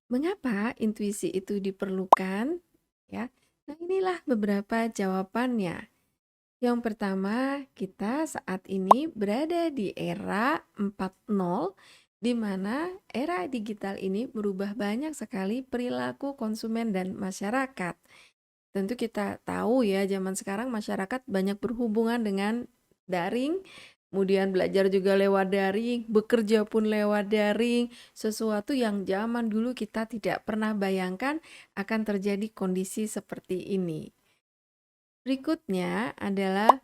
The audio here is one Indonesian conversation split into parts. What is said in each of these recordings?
Mengapa intuisi itu diperlukan? Ya. Nah, inilah beberapa jawabannya. Yang pertama, kita saat ini berada di era 4.0 di mana era digital ini merubah banyak sekali perilaku konsumen dan masyarakat. Tentu kita tahu ya, zaman sekarang masyarakat banyak berhubungan dengan daring, kemudian belajar juga lewat daring, bekerja pun lewat daring, sesuatu yang zaman dulu kita tidak pernah bayangkan akan terjadi kondisi seperti ini. Berikutnya adalah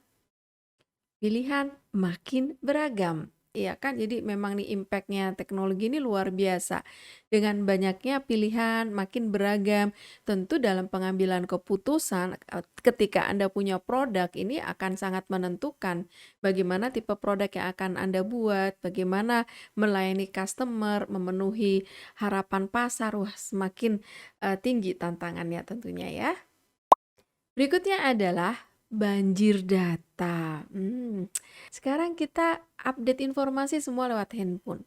pilihan makin beragam. Iya kan, jadi memang nih impact-nya teknologi ini luar biasa. Dengan banyaknya pilihan, makin beragam, tentu dalam pengambilan keputusan ketika Anda punya produk ini akan sangat menentukan bagaimana tipe produk yang akan Anda buat, bagaimana melayani customer, memenuhi harapan pasar. Wah, semakin tinggi tantangannya tentunya ya. Berikutnya adalah banjir data. Sekarang kita update informasi semua lewat handphone.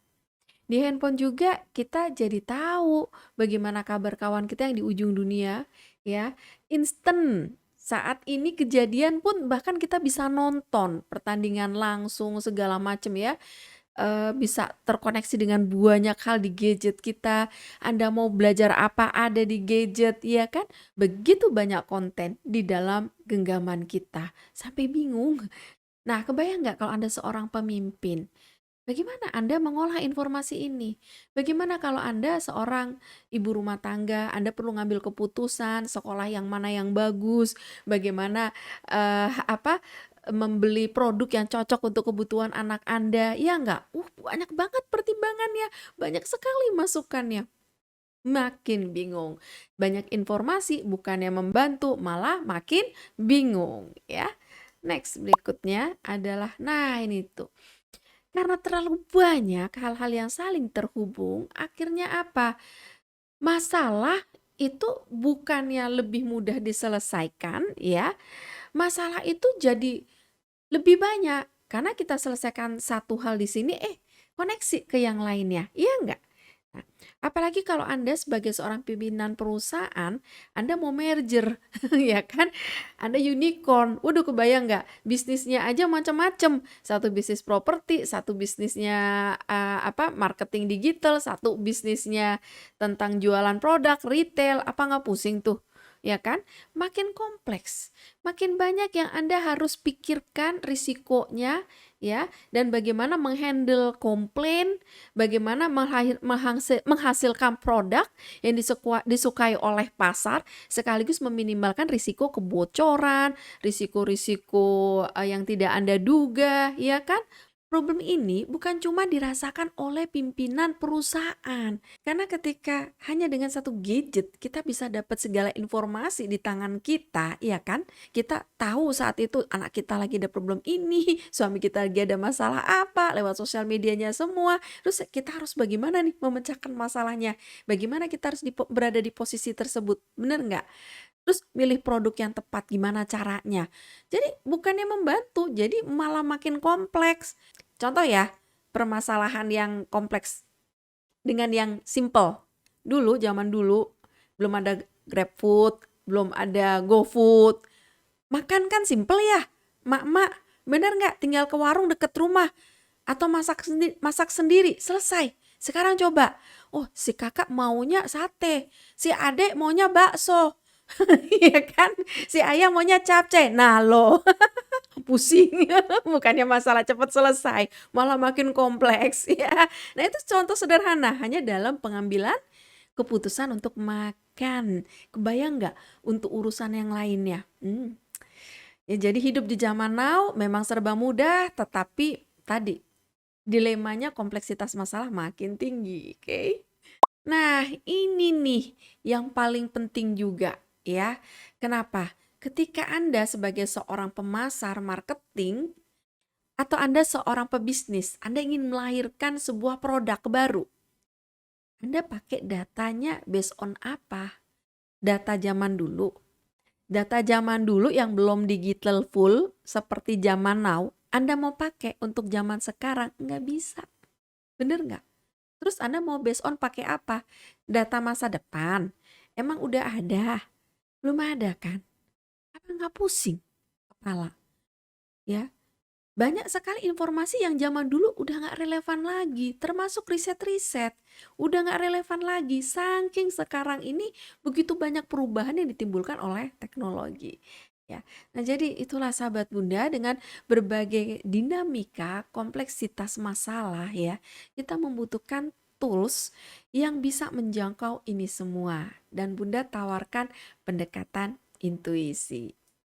Di handphone juga kita jadi tahu bagaimana kabar kawan kita yang di ujung dunia, ya. Instant. Saat ini kejadian pun bahkan kita bisa nonton pertandingan langsung segala macam ya. Bisa terkoneksi dengan banyak hal di gadget kita. Anda mau belajar apa ada di gadget, ya kan? Begitu banyak konten di dalam genggaman kita, sampai bingung. Nah, kebayang nggak kalau Anda seorang pemimpin? Bagaimana Anda mengolah informasi ini? Bagaimana kalau Anda seorang ibu rumah tangga, Anda perlu ngambil keputusan sekolah yang mana yang bagus, bagaimana membeli produk yang cocok untuk kebutuhan anak Anda, ya enggak? Banyak banget pertimbangannya, banyak sekali masukannya. Makin bingung. Banyak informasi bukannya membantu, malah makin bingung ya. Next berikutnya adalah nah ini tuh. Karena terlalu banyak hal-hal yang saling terhubung, akhirnya apa? Masalah itu bukannya lebih mudah diselesaikan ya, masalah itu jadi lebih banyak. Karena kita selesaikan satu hal di sini, koneksi ke yang lainnya, iya enggak? Nah, apalagi kalau Anda sebagai seorang pimpinan perusahaan, Anda mau merger, ya kan? Anda unicorn, waduh kebayang nggak? Bisnisnya aja macam-macam. Satu bisnis properti, satu bisnisnya marketing digital, satu bisnisnya tentang jualan produk, retail, apa nggak pusing tuh? Ya kan? Makin kompleks, makin banyak yang Anda harus pikirkan risikonya, ya, dan bagaimana menghandle komplain, bagaimana menghasilkan produk yang disukai oleh pasar sekaligus meminimalkan risiko kebocoran, risiko-risiko yang tidak Anda duga, ya kan? Problem ini bukan cuma dirasakan oleh pimpinan perusahaan, karena ketika hanya dengan satu gadget kita bisa dapat segala informasi di tangan kita, ya kan? Kita tahu saat itu anak kita lagi ada problem ini, suami kita lagi ada masalah apa, lewat sosial medianya semua. Terus kita harus bagaimana nih memecahkan masalahnya? Bagaimana kita harus berada di posisi tersebut? Bener nggak? Terus milih produk yang tepat gimana caranya? Jadi bukannya membantu, jadi malah makin kompleks. Contoh ya, permasalahan yang kompleks dengan yang simple. Zaman dulu belum ada GrabFood, belum ada GoFood. Makan kan simple ya, mak-mak, bener nggak? Tinggal ke warung deket rumah atau masak sendiri, selesai. Sekarang coba, si kakak maunya sate, si adek maunya bakso, iya kan? Si ayah maunya capcay. Nah lo, pusing. Bukannya masalah cepat selesai, malah makin kompleks ya. Nah itu contoh sederhana, hanya dalam pengambilan keputusan untuk makan. Kebayang nggak untuk urusan yang lainnya? Ya, jadi hidup di zaman now memang serba mudah, tetapi tadi dilemanya kompleksitas masalah makin tinggi, oke? Nah, ini nih yang paling penting juga ya. Kenapa? Ketika Anda sebagai seorang pemasar marketing atau Anda seorang pebisnis, Anda ingin melahirkan sebuah produk baru. Anda pakai datanya based on apa? Data zaman dulu. Data zaman dulu yang belum digital full seperti zaman now, Anda mau pakai untuk zaman sekarang nggak bisa. Bener nggak? Terus Anda mau based on pakai apa? Data masa depan? Emang udah ada? Belum ada kan? Apa nggak pusing kepala? Ya, banyak sekali informasi yang zaman dulu udah nggak relevan lagi, termasuk riset-riset. Udah nggak relevan lagi, saking sekarang ini begitu banyak perubahan yang ditimbulkan oleh teknologi. Ya, nah jadi itulah sahabat Bunda dengan berbagai dinamika, kompleksitas masalah ya, kita membutuhkan tools yang bisa menjangkau ini semua. Dan Bunda tawarkan pendekatan intuisi.